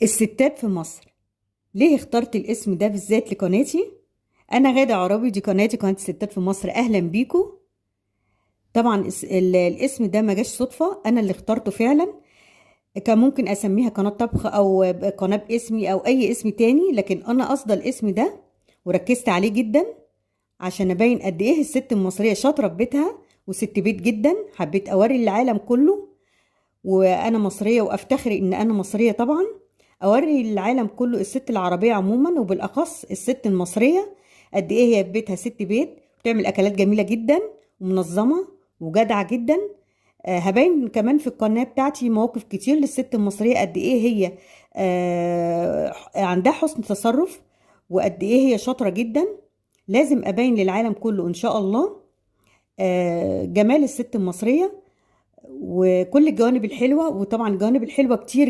الستات في مصر. ليه اخترت الاسم ده بالذات لقناتي؟ انا غادة عرابي، دي قناتي قناة الستات في مصر. اهلا بيكم. طبعا الاسم ده ما جاش صدفة، انا اللي اخترته فعلا. كان ممكن اسميها قناة طبخ او قناة باسمي او اي اسم تاني، لكن انا قصد الاسم ده وركزت عليه جدا عشان ابين قد ايه الست المصرية شاطرة في بيتها وست بيت جدا. حبيت اوري للعالم كله وانا مصريه وافتخر ان انا مصريه طبعا. اوري للعالم كله الست العربيه عموما وبالاخص الست المصريه قد ايه هي في بيتها ست بيت، بتعمل اكلات جميله جدا ومنظمه وجدعه جدا. هبين كمان في القناه بتاعتي مواقف كتير للست المصريه قد ايه هي عندها حسن تصرف وقد ايه هي شاطره جدا. لازم ابين للعالم كله ان شاء الله جمال الست المصريه وكل الجوانب الحلوة، وطبعا الجوانب الحلوة كتير.